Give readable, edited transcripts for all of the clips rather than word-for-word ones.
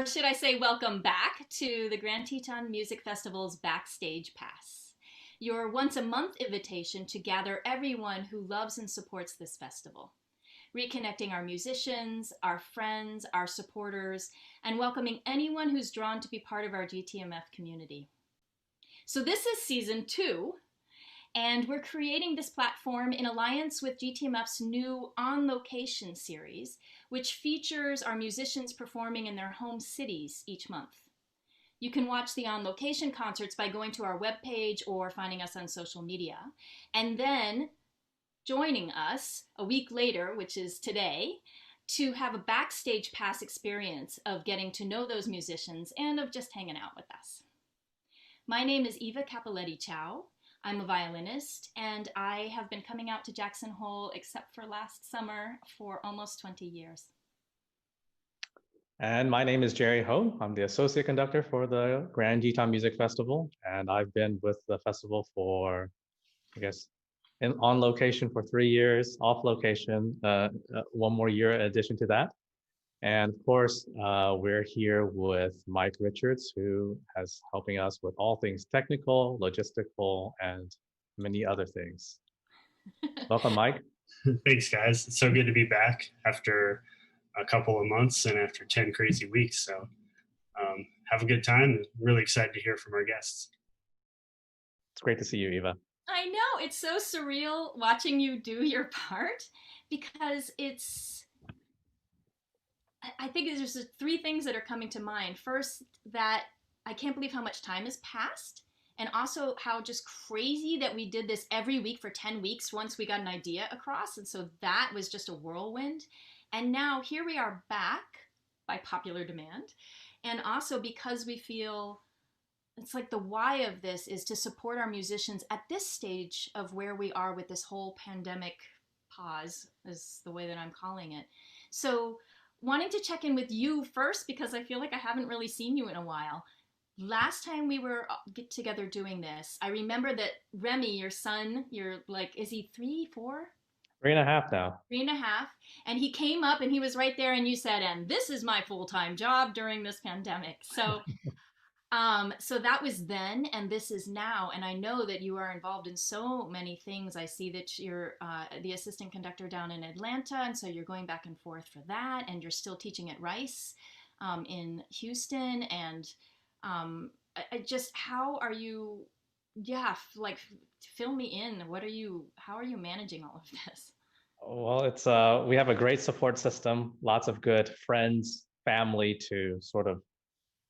or should I say welcome back to the Grand Teton Music Festival's Backstage Pass, your once a month invitation to gather everyone who loves and supports this festival, reconnecting our musicians, our friends, our supporters, and welcoming anyone who's drawn to be part of our GTMF community. So this is season 2, and we're creating this platform in alliance with GTMF's new On Location series, which features our musicians performing in their home cities each month. You can watch the On Location concerts by going to our webpage or finding us on social media, and then joining us a week later, which is today, to have a backstage pass experience of getting to know those musicians and of just hanging out with us. My name is Eva Cappelletti Chao. I'm a violinist, and I have been coming out to Jackson Hole, except for last summer, for almost 20 years. And my name is Jerry Ho. I'm the associate conductor for the Grand Teton Music Festival, and I've been with the festival for, I guess, on location for 3 years, off location, 1 more year in addition to that. And of course, we're here with Mike Richards, who is helping us with all things technical, logistical, and many other things. Welcome, Mike. Thanks, guys. It's so good to be back after a couple of months and after 10 crazy weeks. So have a good time. Really excited to hear from our guests. It's great to see you, Eva. I know, it's so surreal watching you do your part, because I think there's just 3 things that are coming to mind. First, that I can't believe how much time has passed, and also how just crazy that we did this every week for 10 weeks once we got an idea across, and so that was just a whirlwind. And now here we are back by popular demand, and also because we feel it's like the why of this is to support our musicians at this stage of where we are with this whole pandemic pause, is the way that I'm calling it. So wanting to check in with you first, because I feel like I haven't really seen you in a while. Last time we were get together doing this, I remember that Remy, your son, you're like, is he 3, 4? 3.5 now. 3.5. And he came up and he was right there and you said, and this is my full-time job during this pandemic. So so that was then, and this is now, and I know that you are involved in so many things. I see that you're the assistant conductor down in Atlanta, and so you're going back and forth for that, and you're still teaching at Rice in Houston, and just how are you, like fill me in. How are you managing all of this? Well, it's we have a great support system, lots of good friends, family to sort of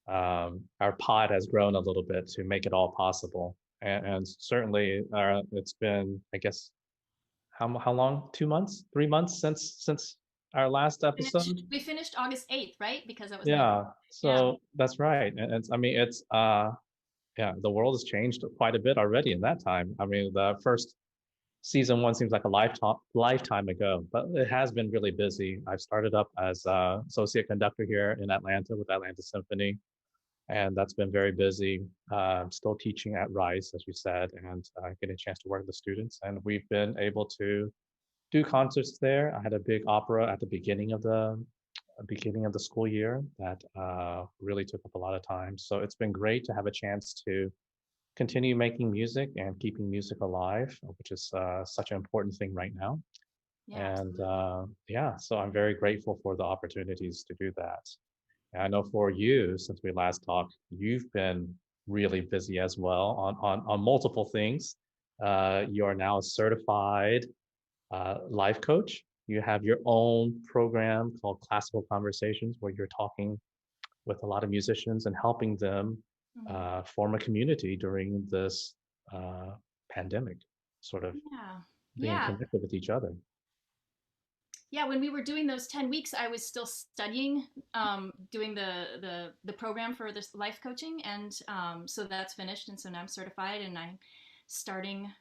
our pod has grown a little bit to make it all possible, and certainly it's been, I guess, how long? 2 months, 3 months since our last episode. We finished August 8th, right? Because that was so that's right, and it's, I mean, it's yeah, the world has changed quite a bit already in that time. I mean, the first season 1 seems like a lifetime ago, but it has been really busy. I've started up as associate conductor here in Atlanta with Atlanta Symphony, and that's been very busy. Still teaching at Rice, as you said, and getting a chance to work with the students. And we've been able to do concerts there. I had a big opera at the beginning of the school year that really took up a lot of time. So it's been great to have a chance to continue making music and keeping music alive, which is such an important thing right now. And so I'm very grateful for the opportunities to do that. And I know for you, since we last talked, you've been really busy as well on multiple things. You are now a certified life coach. You have your own program called Classical Conversations, where you're talking with a lot of musicians and helping them form a community during this pandemic, sort of being connected with each other. Yeah, when we were doing those 10 weeks, I was still studying, doing the program for this life coaching, and so that's finished, and so now I'm certified, and I'm starting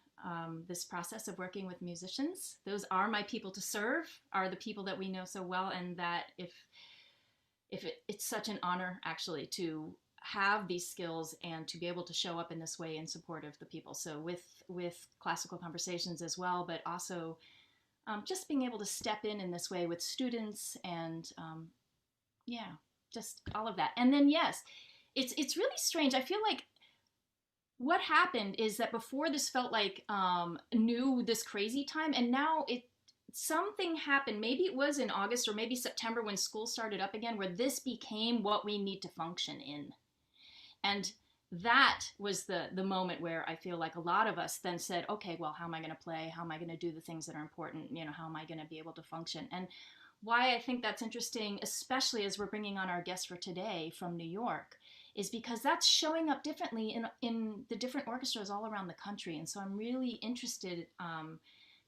this process of working with musicians. Those are my people to serve, are the people that we know so well, and that it's such an honor actually to have these skills and to be able to show up in this way in support of the people. So with Classical Conversations as well, but also just being able to step in this way with students, and just all of that. And then, yes, it's really strange. I feel like what happened is that before this felt like this crazy time, and now something happened. Maybe it was in August or maybe September when school started up again, where this became what we need to function in. And that was the moment where I feel like a lot of us then said, okay, well, how am I going to play? How am I going to do the things that are important? How am I going to be able to function? And why I think that's interesting, especially as we're bringing on our guest for today from New York, is because that's showing up differently in the different orchestras all around the country. And so I'm really interested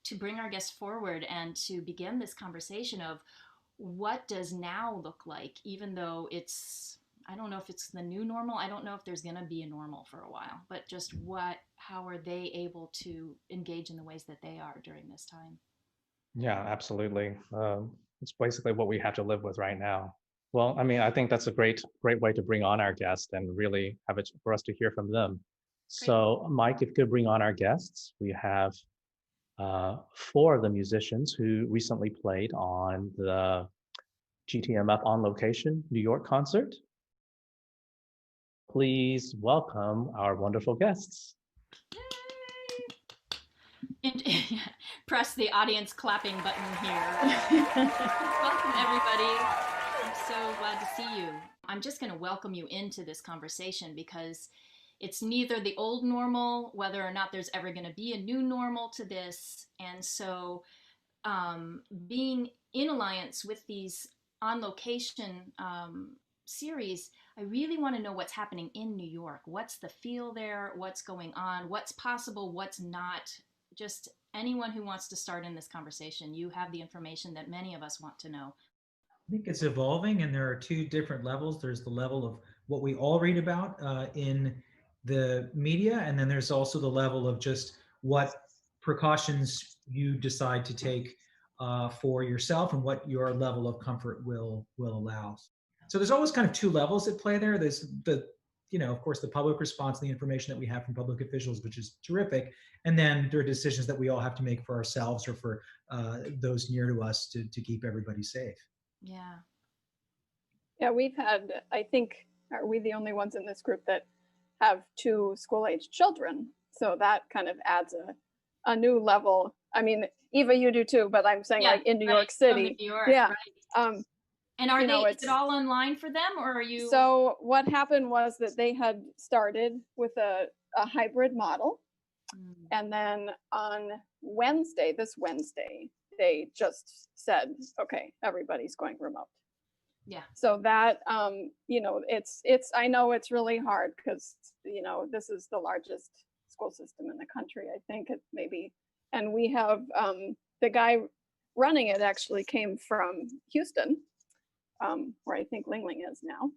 to bring our guest forward and to begin this conversation of what does now look like, even though I don't know if it's the new normal. I don't know if there's going to be a normal for a while, but just how are they able to engage in the ways that they are during this time? Yeah, absolutely. It's basically what we have to live with right now. Well, I mean, I think that's a great way to bring on our guest and really have it for us to hear from them. Great. So, Mike, if you could bring on our guests, we have 4 of the musicians who recently played on the GTMF On Location New York concert. Please welcome our wonderful guests. Press the audience clapping button here. Welcome, everybody. I'm so glad to see you. I'm just going to welcome you into this conversation because it's neither the old normal, whether or not there's ever going to be a new normal to this. And so being in alliance with these on location series, I really want to know what's happening in New York. What's the feel there? What's going on? What's possible? What's not? Just anyone who wants to start in this conversation, you have the information that many of us want to know. I think it's evolving, and there are 2 different levels. There's the level of what we all read about in the media, and then there's also the level of just what precautions you decide to take for yourself and what your level of comfort will allow. So there's always kind of 2 levels at play there. There's of course, the public response and the information that we have from public officials, which is terrific. And then there are decisions that we all have to make for ourselves or for those near to us to keep everybody safe. Yeah. Yeah, we've had, I think, are we the only ones in this group that have 2 school-age children? So that kind of adds a new level. I mean, Eva, you do too, but I'm saying like in New York City. New York, yeah. Right. And is it all online for them, or are you? So what happened was that they had started with a hybrid model. And then on this Wednesday, they just said, okay, everybody's going remote. Yeah. So that, I know it's really hard because, this is the largest school system in the country. I think it maybe, and we have, the guy running it actually came from Houston, where I think Ling Ling is now.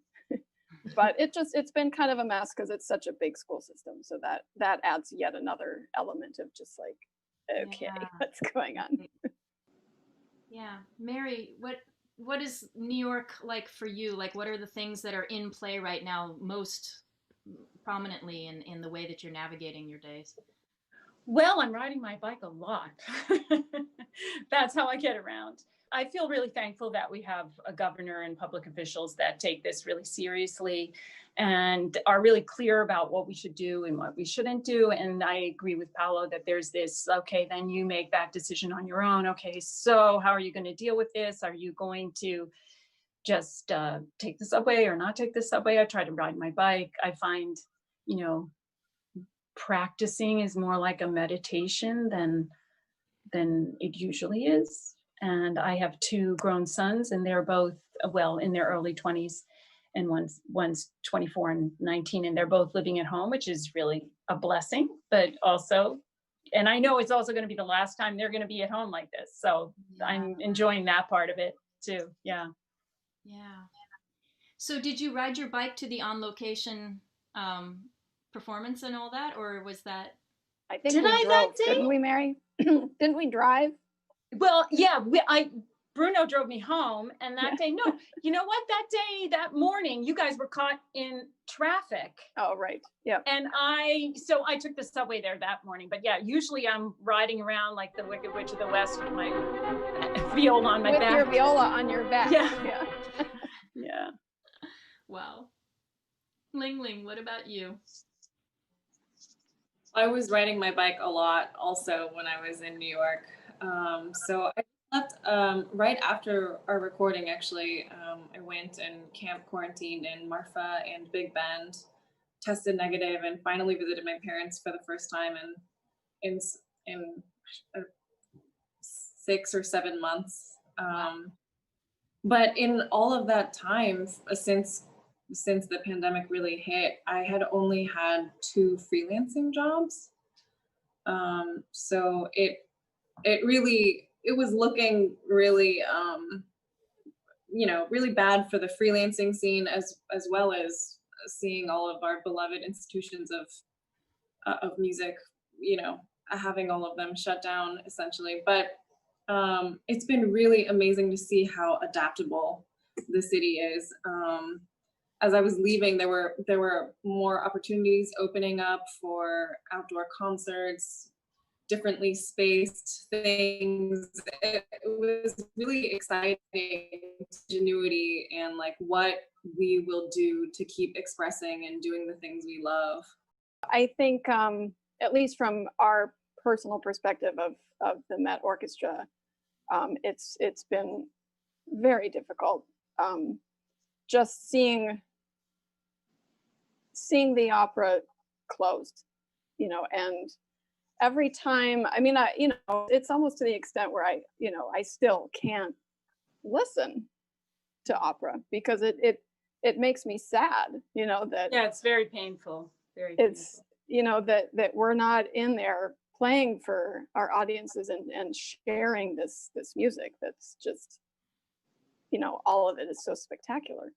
But it's been kind of a mess because it's such a big school system. So that adds yet another element of just like, okay, what's going on? Yeah. Mary, what is New York like for you? Like, what are the things that are in play right now most prominently in the way that you're navigating your days? Well, I'm riding my bike a lot. That's how I get around. I feel really thankful that we have a governor and public officials that take this really seriously and are really clear about what we should do and what we shouldn't do. And I agree with Paolo that there's this, okay, then you make that decision on your own. Okay, so how are you going to deal with this? Are you going to just take the subway or not take the subway? I try to ride my bike. I find, practicing is more like a meditation than it usually is. And I have 2 grown sons, and they're both, in their early 20s, and one's 24 and 19, and they're both living at home, which is really a blessing, but also, and I know it's also going to be the last time they're going to be at home like this. So I'm enjoying that part of it too. Yeah. Yeah. So did you ride your bike to the On Location performance and all that, or was that? I think we drove, didn't we, Mary? Didn't we drive? Well, yeah, Bruno drove me home, and that day, no, you know what? That morning, you guys were caught in traffic. Oh, right. Yeah. And so I took the subway there that morning. But yeah, usually I'm riding around like the Wicked Witch of the West with my viola on my back. With your viola on your back. Yeah. Yeah. Yeah. Wow. Ling Ling, what about you? I was riding my bike a lot also when I was in New York. So I left right after our recording, actually. I went and camp quarantined in Marfa and Big Bend, tested negative, and finally visited my parents for the first time in 6 or 7 months. But in all of that time, since the pandemic really hit, I had only had 2 freelancing jobs. So it was looking really, really bad for the freelancing scene, as well as seeing all of our beloved institutions of music, having all of them shut down essentially. But it's been really amazing to see how adaptable the city is. As I was leaving, there were more opportunities opening up for outdoor concerts, differently spaced things. It was really exciting, ingenuity, and like what we will do to keep expressing and doing the things we love. I think, at least from our personal perspective of the Met Orchestra, it's been very difficult. Just seeing the opera closed, and every time, I mean, it's almost to the extent where I still can't listen to opera because it makes me sad, that it's very painful. It's that we're not in there playing for our audiences and sharing this music that's just, all of it is so spectacular.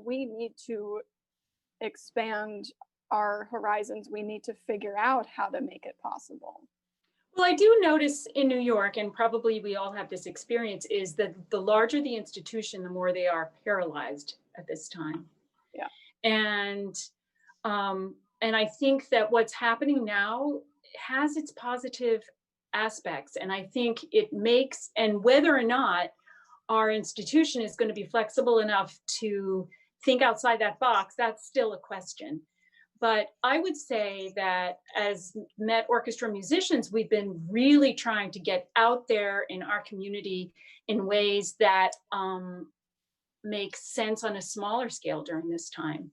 We need to expand our horizons. We need to figure out how to make it possible. Well, I do notice in New York, and probably we all have this experience, is that the larger the institution, the more they are paralyzed at this time. Yeah. And I think that what's happening now has its positive aspects. And I think it makes, and whether or not our institution is going to be flexible enough to think outside that box, that's still a question. But I would say that as Met Orchestra musicians, we've been really trying to get out there in our community in ways that make sense on a smaller scale during this time.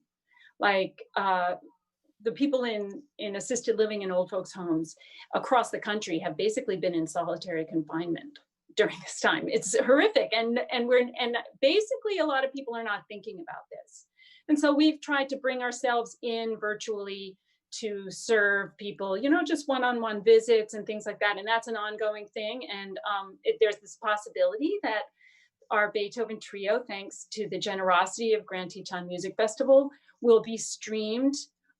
Like the people in assisted living in old folks' homes across the country have basically been in solitary confinement during this time. It's horrific, and basically a lot of people are not thinking about this. And so we've tried to bring ourselves in virtually to serve people, just one-on-one visits and things like that. And that's an ongoing thing. And there's this possibility that our Beethoven trio, thanks to the generosity of Grand Teton Music Festival, will be streamed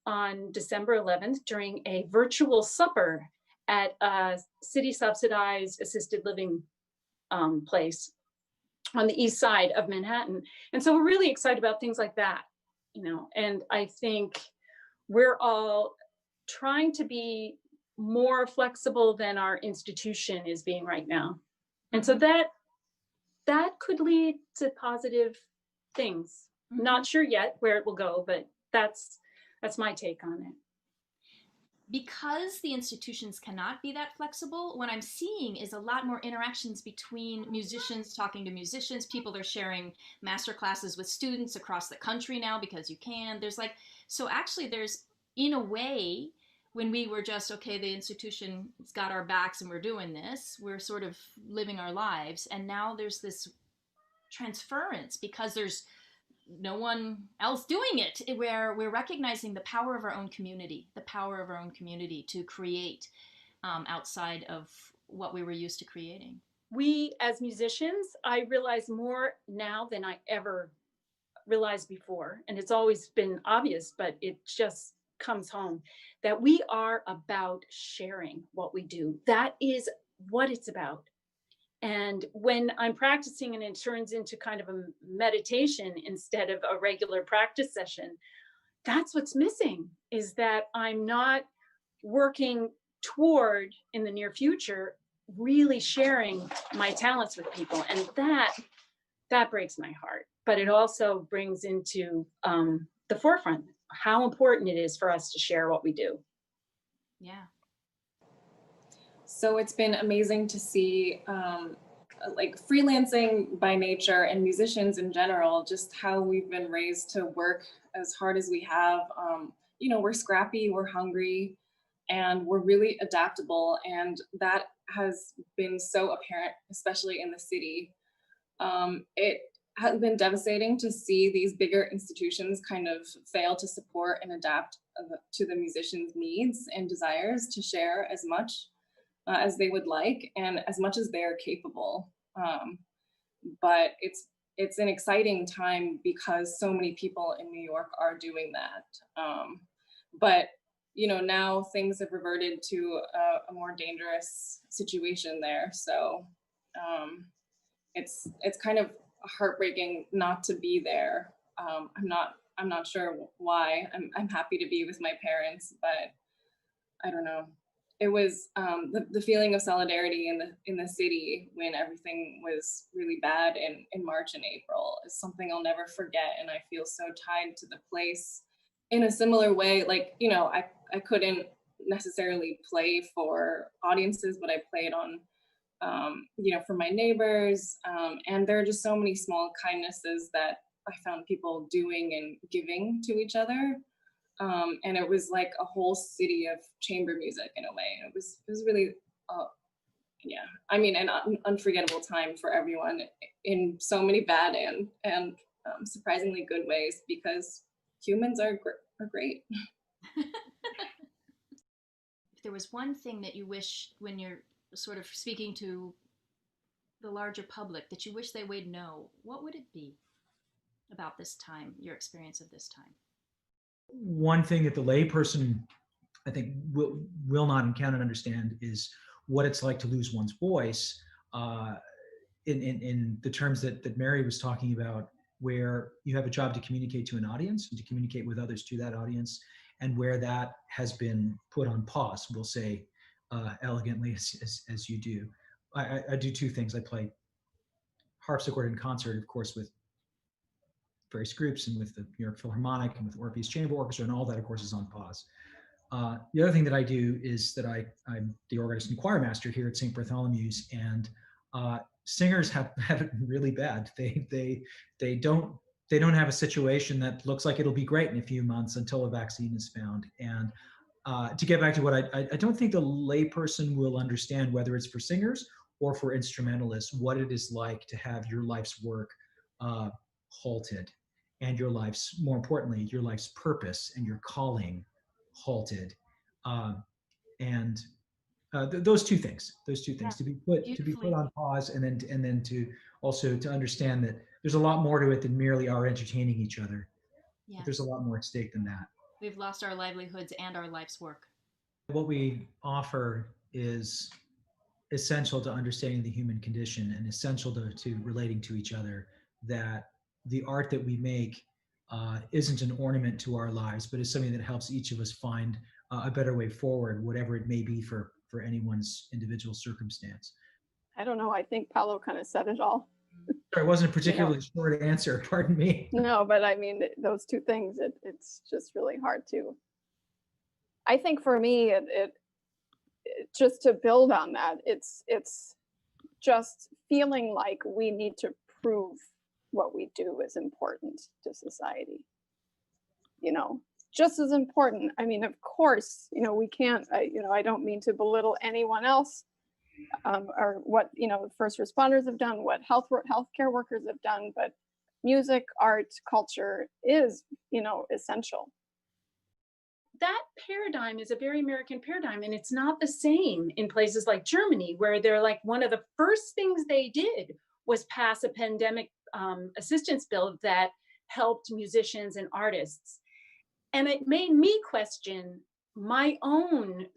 on December 11th during a virtual supper at a city-subsidized assisted living place on the east side of Manhattan. And so we're really excited about things like that. And I think we're all trying to be more flexible than our institution is being right now. And so that could lead to positive things. Mm-hmm. Not sure yet where it will go, but that's my take on it. Because the institutions cannot be that flexible, what I'm seeing is a lot more interactions between musicians talking to musicians. People are sharing master classes with students across the country now because you can. There's in a way, when we were just, okay, the institution's got our backs and we're doing this, we're sort of living our lives. And now there's this transference because there's no one else doing it, where we're recognizing the power of our own community, to create outside of what we were used to creating. We as musicians, I realize more now than I ever realized before. And it's always been obvious, but it just comes home that we are about sharing what we do. That is what it's about. And when I'm practicing and it turns into kind of a meditation instead of a regular practice session, that's what's missing, is that I'm not working toward, in the near future, really sharing my talents with people. And that breaks my heart. but it also brings into the forefront how important it is for us to share what we do. Yeah. So it's been amazing to see like freelancing by nature and musicians in general, just how we've been raised to work as hard as we have. You know, we're scrappy, we're hungry, and we're really adaptable. And that has been so apparent, especially in the city. It has been devastating to see these bigger institutions kind of fail to support and adapt to the musicians' needs and desires to share as much as they would like and as much as they're capable. But it's an exciting time because so many people in New York are doing that. But you know, now things have reverted to a more dangerous situation there. So it's kind of heartbreaking not to be there. I'm not sure why. I'm happy to be with my parents, but I don't know. It was the feeling of solidarity in the city when everything was really bad in March and April is something I'll never forget, and I feel so tied to the place in a similar way. Like, you know, I couldn't necessarily play for audiences, but I played on you know, for my neighbors, and there are just so many small kindnesses that I found people doing and giving to each other. And it was like a whole city of chamber music in a way. And it was really, yeah, I mean, an unforgettable time for everyone in so many bad and surprisingly good ways, because humans are great. If there was one thing that you wish, when you're sort of speaking to the larger public, that you wish they would know, what would it be about this time, your experience of this time? One thing that the layperson, I think, will not encounter and understand is what it's like to lose one's voice, in the terms that Mary was talking about, where you have a job to communicate to an audience and to communicate with others to that audience, and where that has been put on pause, we'll say, elegantly, as you do. I do two things. I play harpsichord in concert, of course, with various groups and with the New York Philharmonic and with Orpheus Chamber Orchestra, and all that, of course, is on pause. The other thing that I do is that I'm the organist and choir master here at St. Bartholomew's, and singers have it really bad. They don't have a situation that looks like it'll be great in a few months until a vaccine is found. And to get back to what I don't think the layperson will understand, whether it's for singers or for instrumentalists, what it is like to have your life's work halted, and your life's, more importantly, your life's purpose and your calling halted. Those two things, yeah, to be put on pause, and then to also to understand that there's a lot more to it than merely our entertaining each other. Yes. There's a lot more at stake than that. We've lost our livelihoods and our life's work. What we offer is essential to understanding the human condition and essential to relating to each other, that the art that we make isn't an ornament to our lives, but is something that helps each of us find a better way forward, whatever it may be for anyone's individual circumstance. I don't know. I think Paolo kind of said it all. Sorry, it wasn't a particularly short answer, pardon me. No, but I mean, those two things, it's just really hard to. I think for me, it just to build on that, it's just feeling like we need to prove what we do is important to society. You know, just as important. I mean, of course, you know, we can't, I don't mean to belittle anyone else, or what, you know, first responders have done, what healthcare workers have done, but music, art, culture is, you know, essential. That paradigm is a very American paradigm, and it's not the same in places like Germany, where they're like, one of the first things they did was pass a pandemic assistance bill that helped musicians and artists. And it made me question my own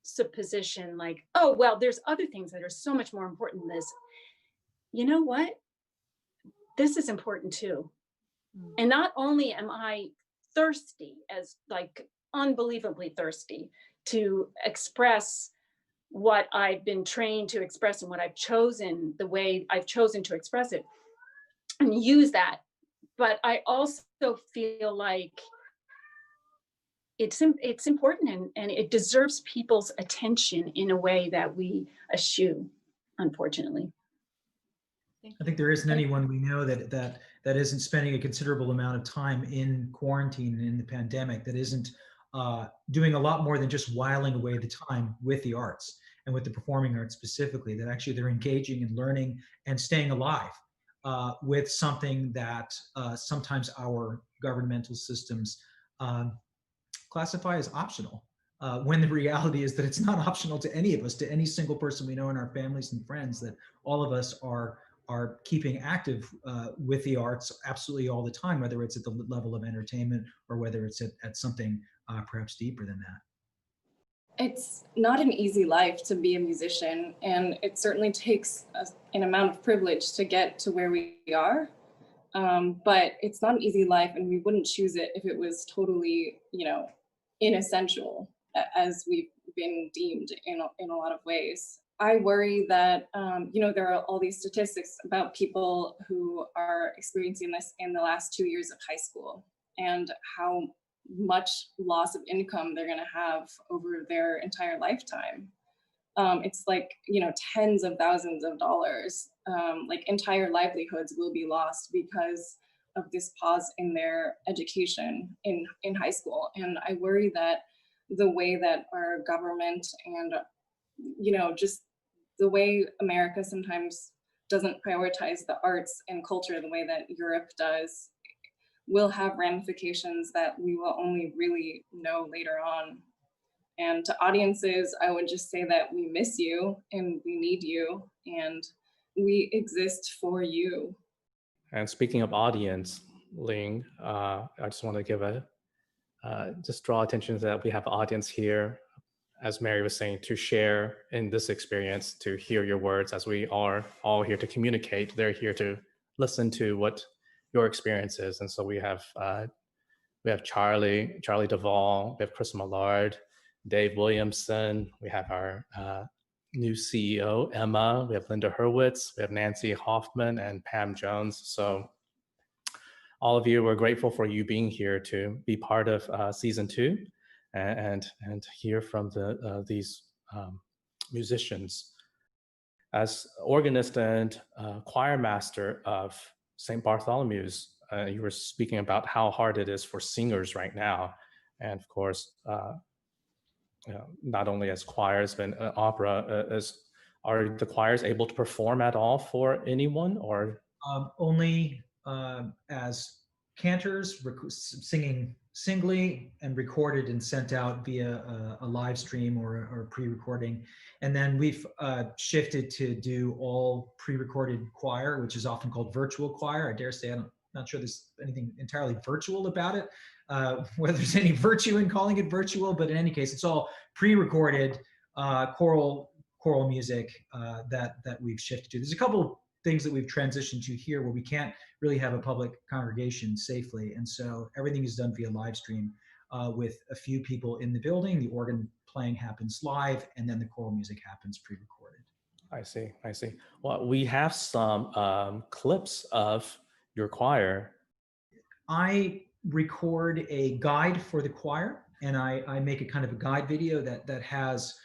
supposition, like, oh, well, there's other things that are so much more important than this. You know what? This is important too. And not only am I thirsty, as like unbelievably thirsty to express what I've been trained to express and what I've chosen, the way I've chosen to express it, and use that But I also feel like it's important and it deserves people's attention in a way that we eschew, unfortunately. I think there isn't anyone we know that isn't spending a considerable amount of time in quarantine and in the pandemic, that isn't doing a lot more than just whiling away the time with the arts and with the performing arts specifically, that actually they're engaging and learning and staying alive with something that sometimes our governmental systems classify as optional, when the reality is that it's not optional to any of us, to any single person we know in our families and friends, that all of us are keeping active with the arts absolutely all the time, whether it's at the level of entertainment or whether it's at something perhaps deeper than that. It's not an easy life to be a musician, and it certainly takes an amount of privilege to get to where we are. But it's not an easy life, and we wouldn't choose it if it was totally, inessential, as we've been deemed in a lot of ways. I worry that, there are all these statistics about people who are experiencing this in the last 2 years of high school, and how much loss of income they're going to have over their entire lifetime. It's like, tens of thousands of dollars, like entire livelihoods will be lost because of this pause in their education in high school. And I worry that the way that our government and, just the way America sometimes doesn't prioritize the arts and culture the way that Europe does will have ramifications that we will only really know later on. And to audiences, I would just say that we miss you and we need you and we exist for you. And speaking of audience, Ling, I just want to give just draw attention to that we have an audience here, as Mary was saying, to share in this experience, to hear your words, as we are all here to communicate. They're here to listen to what your experience is. And so we have Charlie Duvall, we have Chris Millard, Dave Williamson, we have our new CEO, Emma, we have Linda Hurwitz, we have Nancy Hoffman and Pam Jones. So all of you, we're grateful for you being here to be part of season 2 and hear from these musicians. As organist and choir master of St. Bartholomew's, you were speaking about how hard it is for singers right now. And of course, not only as choirs, but opera, are the choirs able to perform at all for anyone, or? Only as cantors, singing singly and recorded and sent out via a live stream or pre-recording. And then we've shifted to do all pre-recorded choir, which is often called virtual choir. I dare say, I'm not sure there's anything entirely virtual about it, whether there's any virtue in calling it virtual, but in any case, it's all pre-recorded choral music that we've shifted to. There's a couple things that we've transitioned to here where we can't really have a public congregation safely. And so everything is done via live stream with a few people in the building. The organ playing happens live, and then the choral music happens pre-recorded. I see. Well, we have some clips of your choir. I record a guide for the choir, and I make a kind of a guide video that has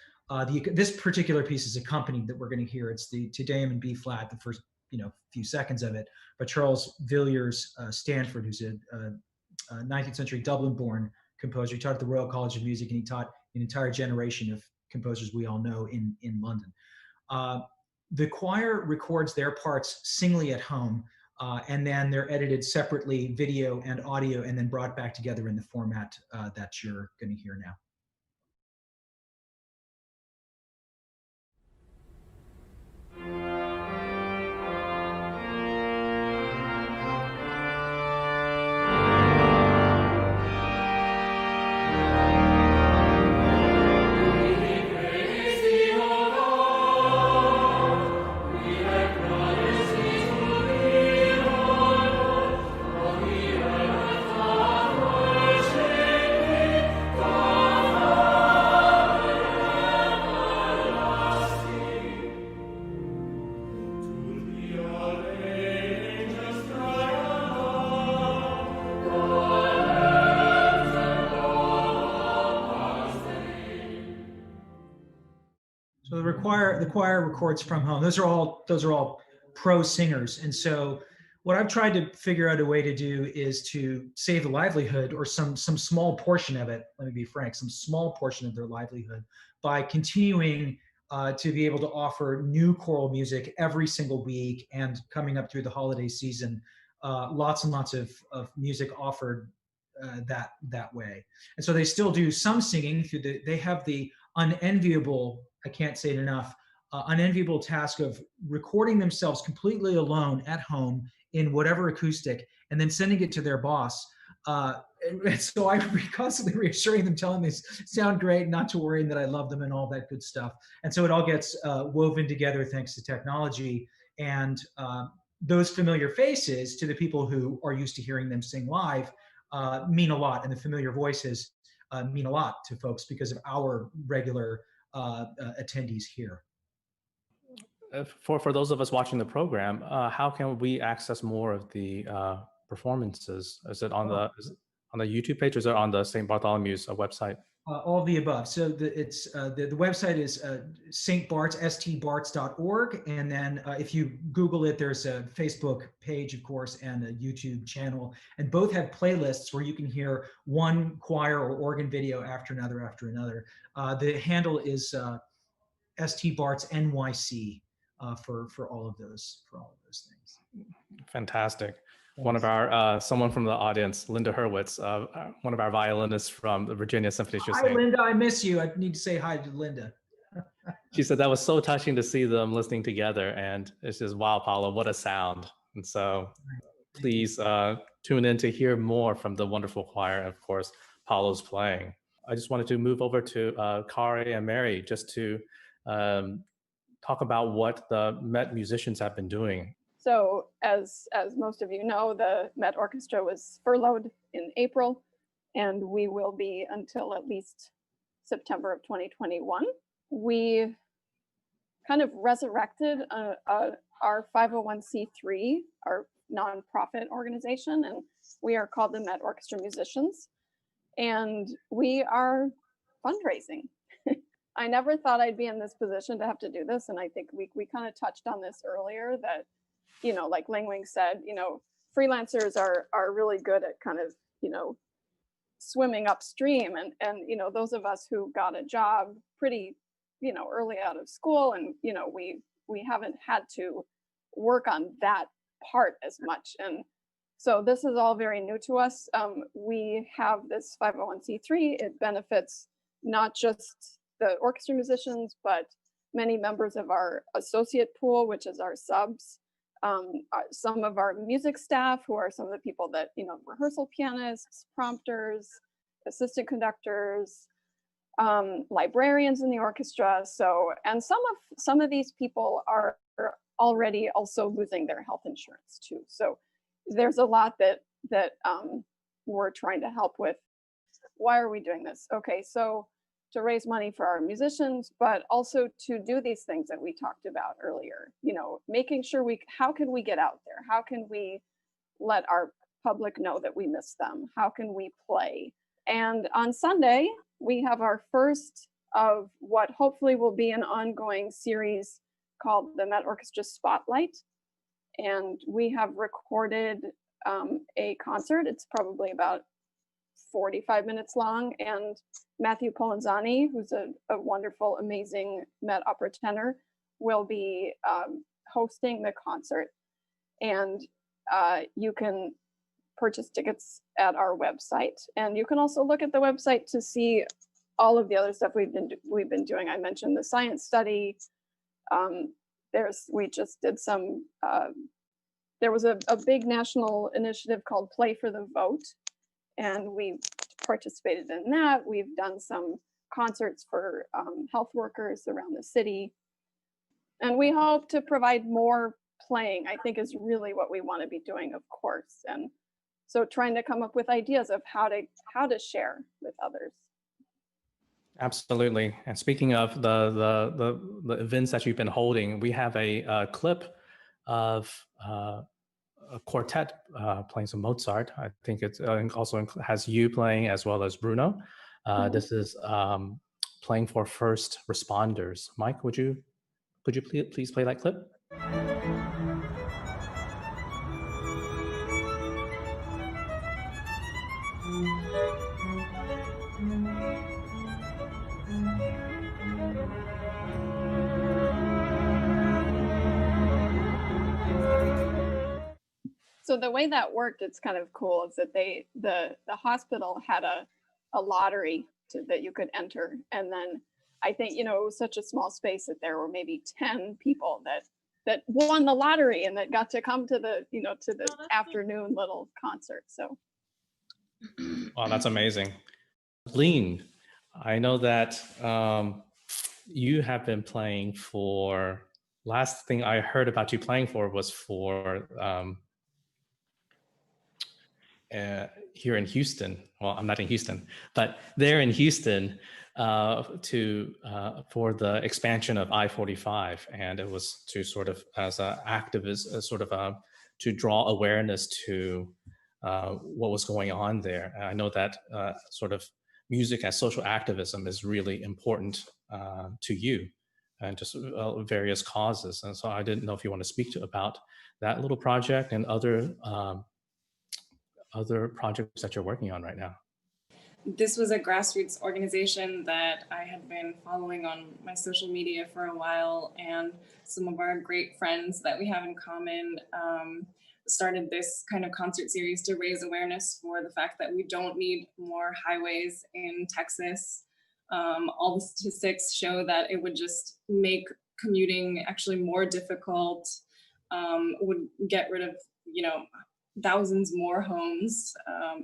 this particular piece is accompanied that we're going to hear. It's the Te Deum in B flat, the first few seconds of it, by Charles Villiers Stanford, who's a 19th century Dublin-born composer. He taught at the Royal College of Music, and he taught an entire generation of composers we all know in London. The choir records their parts singly at home, and then they're edited separately, video and audio, and then brought back together in the format that you're going to hear now. Oh So the choir records from home. Those are all pro singers. And so what I've tried to figure out a way to do is to save the livelihood, or some small portion of it, let me be frank, some small portion of their livelihood, by continuing to be able to offer new choral music every single week, and coming up through the holiday season, lots and lots of music offered that way. And so they still do some singing they have the unenviable, I can't say it enough, unenviable task of recording themselves completely alone at home in whatever acoustic, and then sending it to their boss. And so I'm constantly reassuring them, telling them they sound great, not to worry, and that I love them and all that good stuff. And so it all gets woven together thanks to technology. And those familiar faces, to the people who are used to hearing them sing live, mean a lot. And the familiar voices mean a lot to folks because of our regular attendees here. For those of us watching the program, how can we access more of the performances? Is it on the YouTube page, or is it on the St. Bartholomew's website? All of the above. So the website is stbarts.org, and then if you Google it, there's a Facebook page, of course, and a YouTube channel, and both have playlists where you can hear one choir or organ video after another. The handle is stbarts.NYC for all of those things. Fantastic. One of our, someone from the audience, Linda Hurwitz, one of our violinists from the Virginia Symphony. Hi, Linda, I miss you. I need to say hi to Linda. She said that was so touching to see them listening together, and it's just, wow, Paolo, what a sound. And so please tune in to hear more from the wonderful choir, and of course, Paolo's playing. I just wanted to move over to Kari and Mary just to talk about what the Met musicians have been doing. So as most of you know, the Met Orchestra was furloughed in April, and we will be until at least September of 2021. We kind of resurrected our 501c3, our nonprofit organization, and we are called the Met Orchestra Musicians, and we are fundraising. I never thought I'd be in this position to have to do this, and I think we kind of touched on this earlier, that, you know, like Ling Ling said, you know, freelancers are really good at kind of, you know, swimming upstream, and you know, those of us who got a job pretty, you know, early out of school, and you know, we haven't had to work on that part as much, and so this is all very new to us. We have this 501c3. It benefits not just the orchestra musicians, but many members of our associate pool, which is our subs, some of our music staff, who are some of the people that, you know, rehearsal pianists, prompters, assistant conductors, librarians in the orchestra. So, and some of these people are already also losing their health insurance too. So there's a lot that we're trying to help with. Why are we doing this? Okay, so to raise money for our musicians, but also to do these things that we talked about earlier, you know, making sure how can we get out there? How can we let our public know that we miss them? How can we play? And on Sunday, we have our first of what hopefully will be an ongoing series called the Met Orchestra Spotlight. And we have recorded a concert. It's probably about 45 minutes long, and Matthew Polenzani, who's a wonderful, amazing Met opera tenor, will be hosting the concert. And you can purchase tickets at our website, and you can also look at the website to see all of the other stuff we've been doing. I mentioned the science study. We just did some. There was a big national initiative called Play for the Vote, and we participated in that. We've done some concerts for health workers around the city. And we hope to provide more playing, I think, is really what we want to be doing, of course. And so trying to come up with ideas of how to share with others. Absolutely. And speaking of the events that you've been holding, we have a clip of a quartet playing some Mozart. I think it also has you playing as well as Bruno. This is playing for first responders. Mike, could you please play that clip? So the way that worked, it's kind of cool, is that the hospital had a lottery that you could enter. And then I think, it was such a small space that there were maybe 10 people that won the lottery and that got to come to the, to the afternoon little concert. So. Wow, that's amazing. Ling, I know that you have been playing for, last thing I heard about you playing for was for here in Houston. Well, I'm not in Houston, but there in Houston for the expansion of I-45, and it was to sort of as an activist, to draw awareness to what was going on there. And I know that sort of music as social activism is really important to you, and just various causes. And so I didn't know if you want to speak about that little project and other projects that you're working on right now. This was a grassroots organization that I had been following on my social media for a while, and some of our great friends that we have in common started this kind of concert series to raise awareness for the fact that we don't need more highways in Texas. All the statistics show that it would just make commuting actually more difficult, would get rid of, thousands more homes.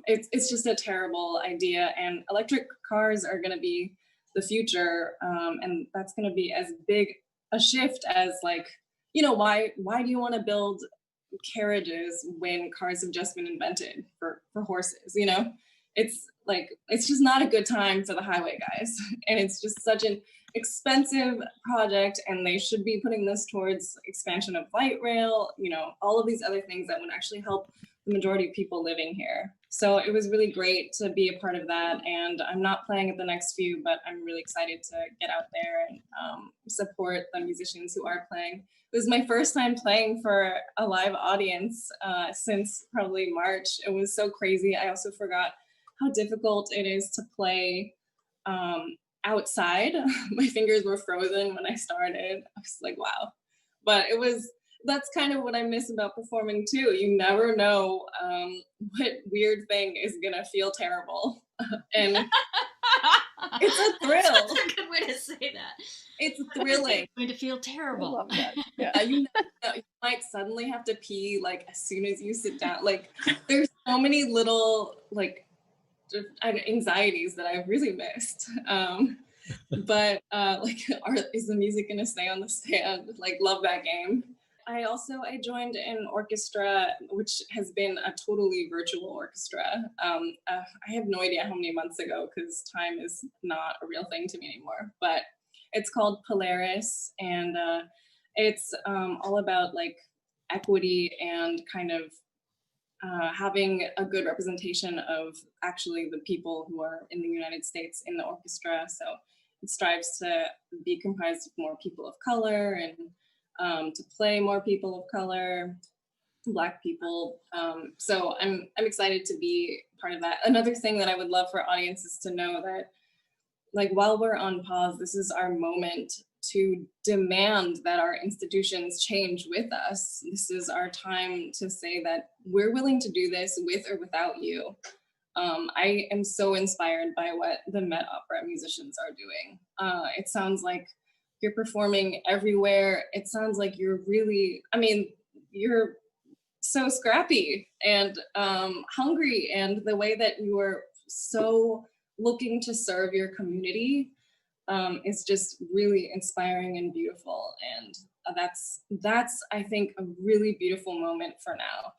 It's just a terrible idea, and electric cars are going to be the future, and that's going to be as big a shift as why do you want to build carriages when cars have just been invented for horses? It's just not a good time for the highway guys, and it's just such an expensive project, and they should be putting this towards expansion of light rail, all of these other things that would actually help the majority of people living here. So it was really great to be a part of that, and I'm not playing at the next few, but I'm really excited to get out there and support the musicians who are playing. It was my first time playing for a live audience since probably March. It was so crazy. I also forgot how difficult it is to play outside. My fingers were frozen when I started. I was like, wow. But that's kind of what I miss about performing too. You never know what weird thing is gonna feel terrible. And it's a thrill. That's a good way to say that. It's thrilling. It's going to feel terrible. I love that. Yeah. You might suddenly have to pee as soon as you sit down. There's so many little anxieties that I've really missed. But is the music gonna stay on the stand? Love that game. I joined an orchestra, which has been a totally virtual orchestra. I have no idea how many months ago, because time is not a real thing to me anymore, but it's called Polaris, and it's all about equity and kind of having a good representation of actually the people who are in the United States in the orchestra. So it strives to be comprised of more people of color, and to play more people of color, Black people. So I'm excited to be part of that. Another thing that I would love for audiences to know that while we're on pause, this is our moment to demand that our institutions change with us. This is our time to say that we're willing to do this with or without you. I am so inspired by what the Met Opera musicians are doing. It sounds like you're performing everywhere. It sounds like you're really, you're so scrappy and hungry, and the way that you are so looking to serve your community is just really inspiring and beautiful. And that's I think a really beautiful moment for now.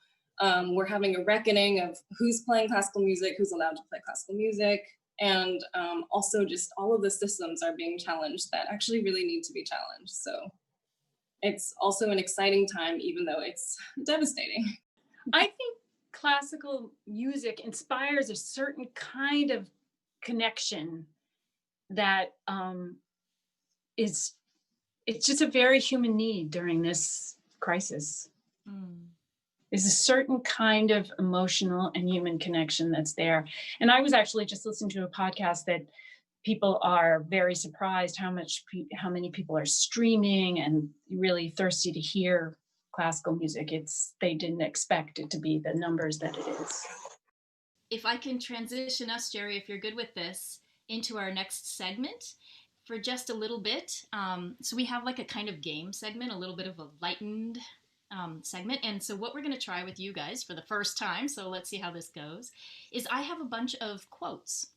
We're having a reckoning of who's playing classical music, who's allowed to play classical music, and also just all of the systems are being challenged that actually really need to be challenged. So it's also an exciting time, even though it's devastating. I think classical music inspires a certain kind of connection that it's just a very human need during this crisis. There's a certain kind of emotional and human connection that's there. And I was actually just listening to a podcast that people are very surprised how many people are streaming and really thirsty to hear classical music. They didn't expect it to be the numbers that it is. If I can transition us, Jerry, if you're good with this, into our next segment for just a little bit. So we have like a kind of game segment, a little bit of a lightened segment. And so what we're going to try with you guys for the first time, so let's see how this goes, is I have a bunch of quotes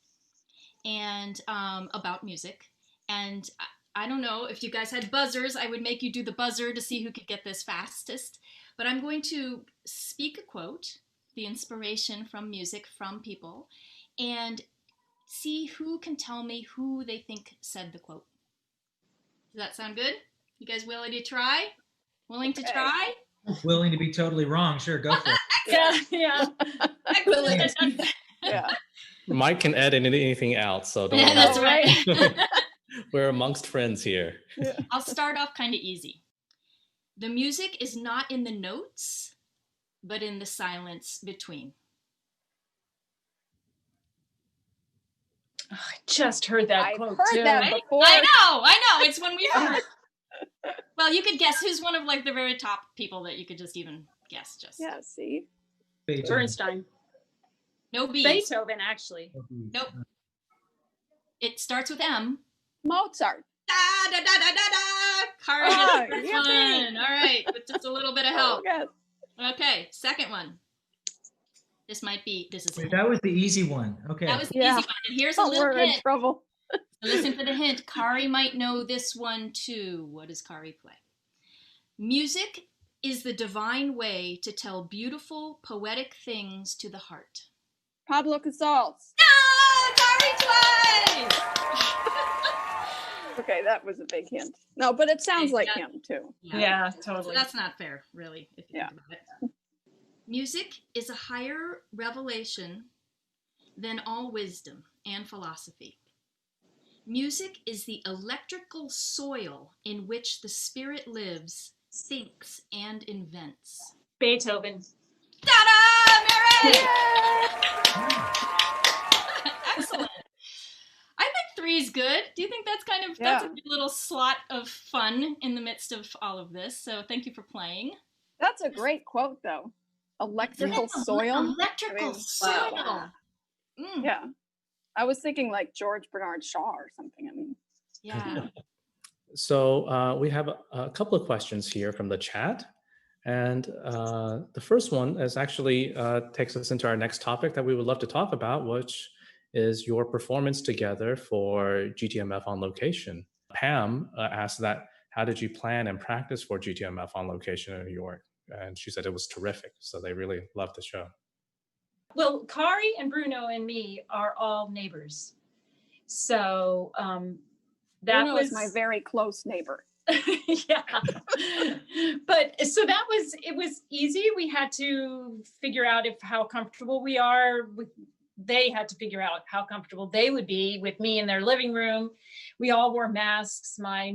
and about music. And I don't know if you guys had buzzers, I would make you do the buzzer to see who could get this fastest. But I'm going to speak a quote, the inspiration from music from people, and see who can tell me who they think said the quote. Does that sound good? You guys willing to try? Willing to try? Willing to be totally wrong. Sure, go for Yeah, yeah. Excellent. Yeah. Mike can edit anything out, so don't Yeah, worry. that's right. We're amongst friends here. I'll start off kind of easy. The music is not in the notes, but in the silence between. Oh, I just heard that I've quote heard too. that before. I know. It's when we heard. Well, you could guess who's one of like the very top people that you could just even guess. Just Yeah, see? it. Bernstein. no B's. Beethoven, actually. Nope. It starts with M. Mozart. Da da da da da da. Kari Oh, gets the yippee. one. All right, with just a little bit of help. Oh, yes. Okay, second one. This is Wait, that was the easy one. Okay. that was the Yeah. easy one. And here's a Oh, little we're in hint. trouble. Listen for the hint. Kari might know this one too. What does Kari play? Music is the divine way to tell beautiful, poetic things to the heart. Pablo Casals. No! Kari twice! Okay, that was a big hint. No, but it sounds like Yeah. him too. Yeah, So totally. that's not fair, really, if you Yeah. think about it. Music is a higher revelation than all wisdom and philosophy. Music is the electrical soil in which the spirit lives, thinks, and invents. Beethoven. Ta-da, Mary! Excellent. I think three's good. Do you think that's that's a Yeah. good little slot of fun in the midst of all of this? So thank you for playing. That's a great quote, though. Electrical Yeah, soil. Electrical I mean, soil. wow. Mm, Yeah. I was thinking like George Bernard Shaw or something. I mean, yeah. So we have a couple of questions here from the chat. And the first one is actually takes us into our next topic that we would love to talk about, which is your performance together for GTMF On Location. Pam asked that, how did you plan and practice for GTMF On Location in New York? And she said it was terrific. So they really loved the show. Well, Kari and Bruno and me are all neighbors. So that Bruno was is my very close neighbor. yeah. But so it was easy. We had to figure out how comfortable we are. They had to figure out how comfortable they would be with me in their living room. We all wore masks. I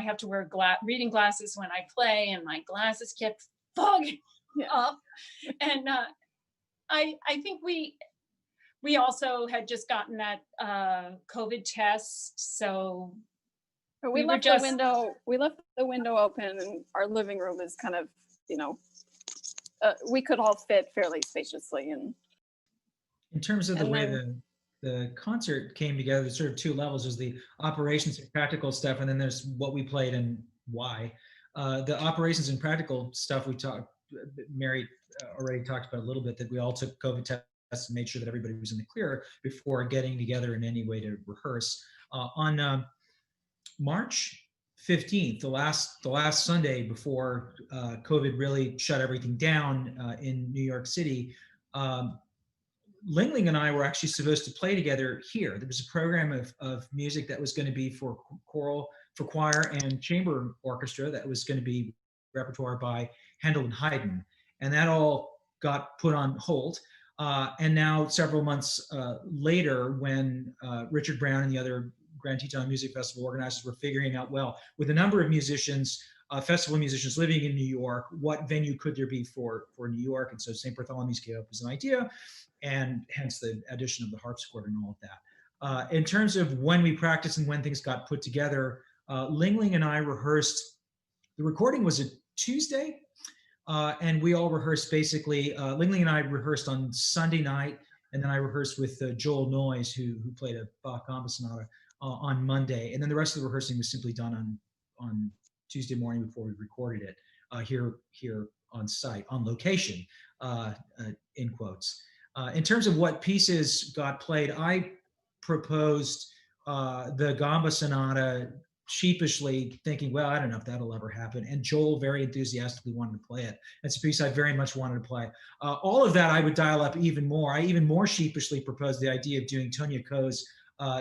have to wear reading glasses when I play, and my glasses kept fogging up. And I think we also had just gotten that COVID test, so But we left the window open, and our living room is kind of, we could all fit fairly spaciously. And In terms of the way the concert came together, there's sort of two levels. There's the operations and practical stuff, and then there's what we played and why. The operations and practical stuff Mary already talked about a little bit, that we all took COVID tests and made sure that everybody was in the clear before getting together in any way to rehearse. On March 15th, the last Sunday before COVID really shut everything down in New York City, Ling Ling and I were actually supposed to play together here. There was a program of music that was going to be for choir and chamber orchestra that was going to be repertoire by Handel and Haydn. And that all got put on hold. And now several months later, when Richard Brown and the other Grand Teton Music Festival organizers were figuring out, well, with a number of musicians, festival musicians living in New York, what venue could there be for New York? And so St. Bartholomew's came up as an idea, and hence the addition of the harpsichord and all of that. In terms of when we practiced and when things got put together, Ling Ling and I rehearsed. The recording was a Tuesday, and we all rehearsed basically. Ling Ling and I rehearsed on Sunday night, and then I rehearsed with Joel Noyes, who played a Bach Gamba Sonata on Monday, and then the rest of the rehearsing was simply done on Tuesday morning before we recorded it here on site, on location, in quotes. In terms of what pieces got played, I proposed the Gamba Sonata sheepishly, thinking, well, I don't know if that'll ever happen. And Joel very enthusiastically wanted to play it. It's a piece I very much wanted to play. All of that I would dial up even more. I even more sheepishly proposed the idea of doing Tonya Koh's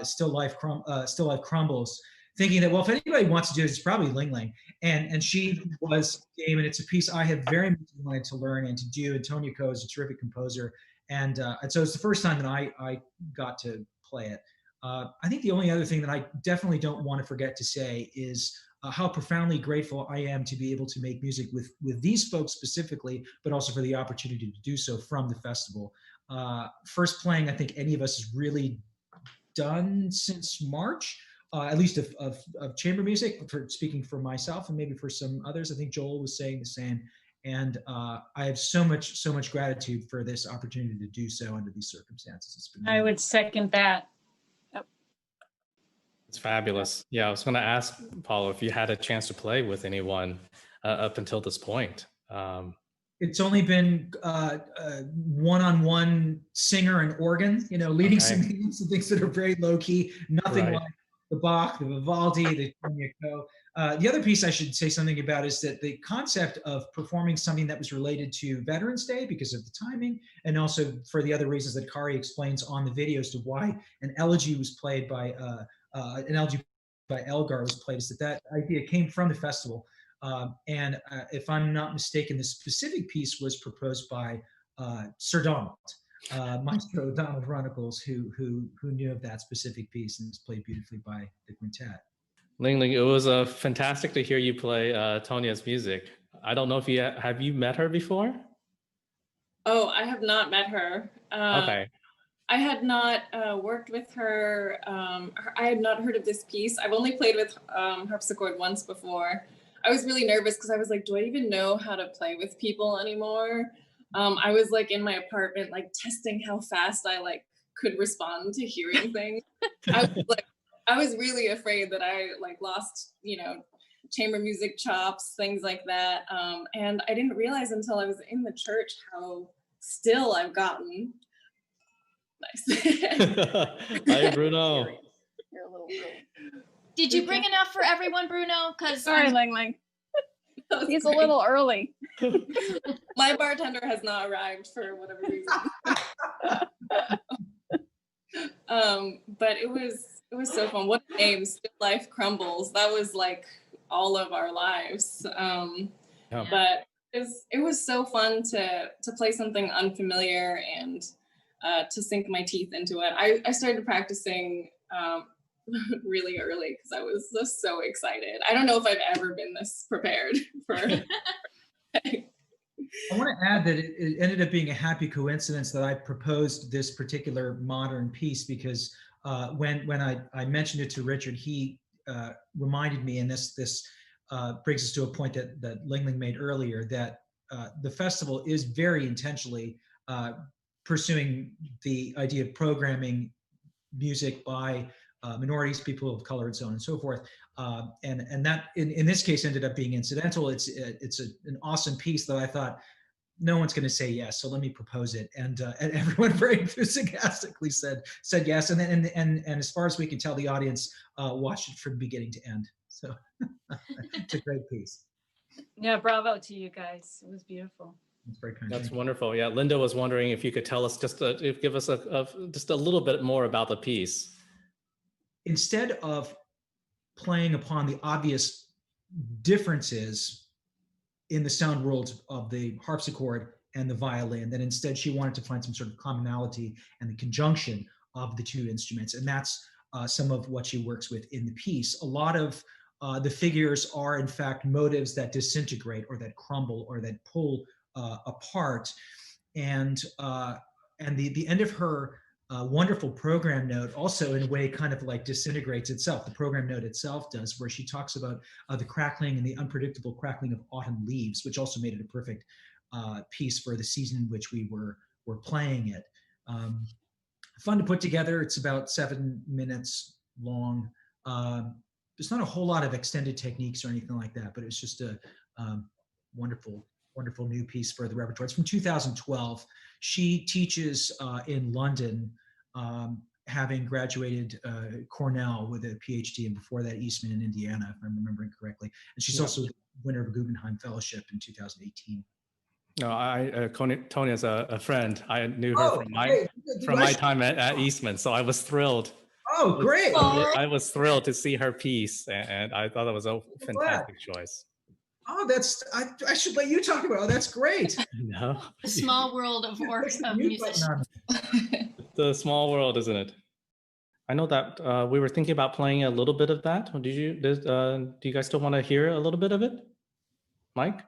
Still Life Crumbles, thinking that, well, if anybody wants to do it, it's probably Ling Ling. And she was game, and it's a piece I have very much wanted to learn and to do. And Tonya Koh is a terrific composer. And so it's the first time that I got to play it. I think the only other thing that I definitely don't want to forget to say is how profoundly grateful I am to be able to make music with these folks specifically, but also for the opportunity to do so from the festival. First playing, I think any of us has really done since March, at least of chamber music, for speaking for myself and maybe for some others. I think Joel was saying the same. And I have so much gratitude for this opportunity to do so under these circumstances. It's been I would second that. It's fabulous. Yeah, I was going to ask Paolo if you had a chance to play with anyone up until this point. It's only been one-on-one singer and organ, leading some things that are very low key, nothing like the Bach, the Vivaldi, the Tonya Koh. The other piece I should say something about is that the concept of performing something that was related to Veterans Day because of the timing, and also for the other reasons that Kari explains on the video as to why an elegy was played by an elegy by Elgar was played, is that idea came from the festival. And if I'm not mistaken, the specific piece was proposed by Sir Donald, Maestro Donald Runnicles, who knew of that specific piece, and was played beautifully by the quintet. Ling Ling, it was fantastic to hear you play Tonya's music. I don't know if have you met her before? Oh, I have not met her. Okay. I had not worked with her. I had not heard of this piece. I've only played with harpsichord once before. I was really nervous because I was like, do I even know how to play with people anymore? I was like in my apartment, like testing how fast I could respond to hearing things. I was really afraid that I lost, chamber music chops, things like that. And I didn't realize until I was in the church how still I've gotten. Nice. Hi, Bruno. You're a little early. Did you bring enough for everyone, Bruno? Sorry, Ling Ling. He's a little early. My bartender has not arrived for whatever reason. But it was so fun. What a name, Still Life Crumbles. That was all of our lives. But it was so fun to play something unfamiliar and to sink my teeth into it. I started practicing really early because I was just so excited. I don't know if I've ever been this prepared for. I want to add that it ended up being a happy coincidence that I proposed this particular modern piece because when I mentioned it to Richard, he reminded me, and this brings us to a point that Ling Ling made earlier, that the festival is very intentionally pursuing the idea of programming music by minorities, people of color, and so on and so forth. And that in this case ended up being incidental. It's an awesome piece that I thought no one's going to say yes, so let me propose it. And everyone very enthusiastically said yes. And as far as we can tell, the audience watched it from beginning to end. So it's a great piece. Yeah, bravo to you guys. It was beautiful. That's very kind. That's wonderful. Yeah, Linda was wondering if you could tell us give us just a little bit more about the piece. Instead of playing upon the obvious differences in the sound worlds of the harpsichord and the violin, then instead she wanted to find some sort of commonality and the conjunction of the two instruments. And that's some of what she works with in the piece. A lot of the figures are in fact motives that disintegrate or that crumble or that pull apart. And the end of her wonderful program note also in a way kind of like disintegrates itself. The program note itself does, where she talks about the crackling and the unpredictable crackling of autumn leaves, which also made it a perfect piece for the season in which we were playing it. Fun to put together. It's about 7 minutes long. There's not a whole lot of extended techniques or anything like that, but it's just a wonderful new piece for the repertoire. It's from 2012. She teaches in London, having graduated Cornell with a PhD, and before that Eastman in Indiana, if I'm remembering correctly. And she's also the winner of a Guggenheim Fellowship in 2018. No, Tony is a friend. I knew her from my time at Eastman, so I was thrilled. Oh, great! I was thrilled to see her piece, and I thought it was a fantastic choice. Oh, I should let you talk about it. That's great. No. The small world of musicians. The small world, isn't it? I know that we were thinking about playing a little bit of that. Do you guys still want to hear a little bit of it? Mike?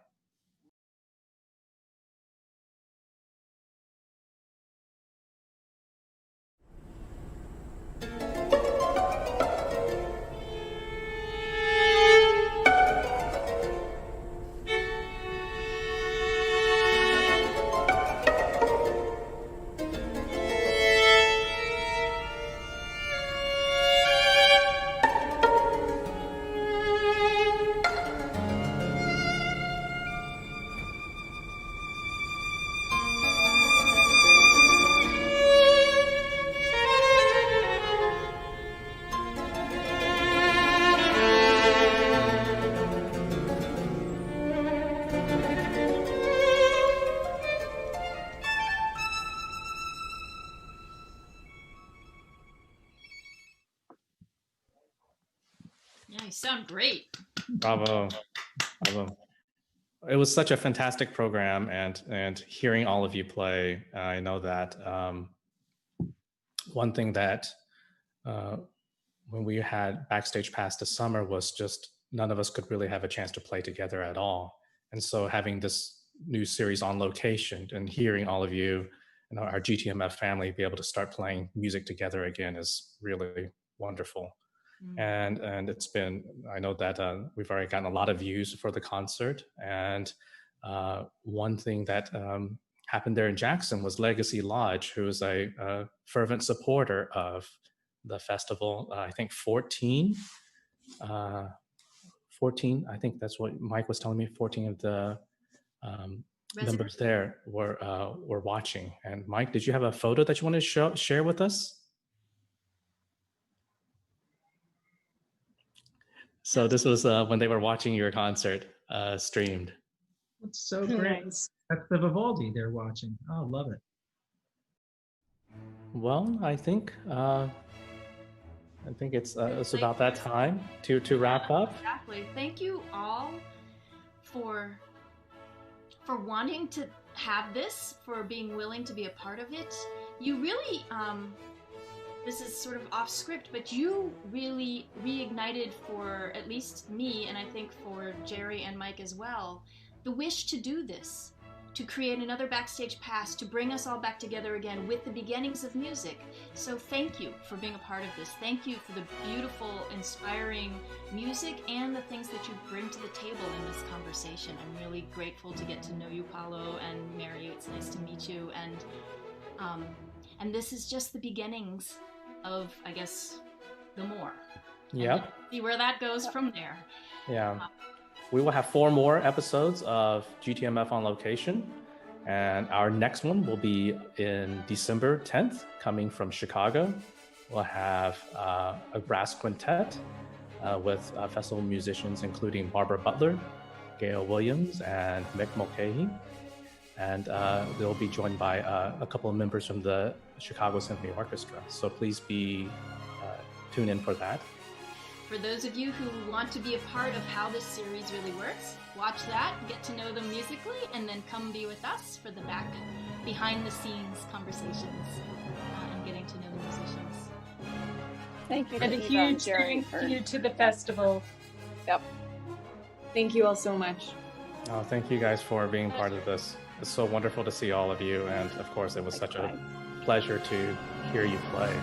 Yeah, you sound great. Bravo. It was such a fantastic program, and hearing all of you play, I know that one thing that when we had Backstage Pass this summer was just none of us could really have a chance to play together at all. And so having this new series On Location and hearing all of you, our GTMF family be able to start playing music together again is really wonderful. And it's been, I know that we've already gotten a lot of views for the concert. And one thing that happened there in Jackson was Legacy Lodge, who is a fervent supporter of the festival. I think 14, I think that's what Mike was telling me, 14 of the members there were watching. And Mike, did you have a photo that you want to share with us? So this was when they were watching your concert streamed. That's so great. Nice. That's the Vivaldi they're watching. Oh, love it. Well, I think it's about that time to wrap up. Exactly. Thank you all for wanting to have this, for being willing to be a part of it. You really this is sort of off script, but you really reignited, for at least me, and I think for Jerry and Mike as well, the wish to do this, to create another Backstage Pass, to bring us all back together again with the beginnings of music. So thank you for being a part of this. Thank you for the beautiful, inspiring music and the things that you bring to the table in this conversation. I'm really grateful to get to know you, Paolo, and Mary. It's nice to meet you. And this is just the beginnings of, I guess, the more. Yeah. See where that goes from there. Yeah. We will have 4 more episodes of GTMF On Location, and our next one will be in December 10th, coming from Chicago. We'll have a brass quintet with festival musicians including Barbara Butler, Gail Williams, and Mick Mulcahy. And they'll be joined by a couple of members from the Chicago Symphony Orchestra. So please be tune in for that. For those of you who want to be a part of how this series really works, watch that, get to know them musically, and then come be with us for the behind the scenes conversations and getting to know the musicians. Thank you. And a Eva huge Jerry, thank you to the festival. Yep. Thank you all so much. Oh, thank you guys for being part of this. It's so wonderful to see all of you. And of course, it was such a pleasure to hear you play.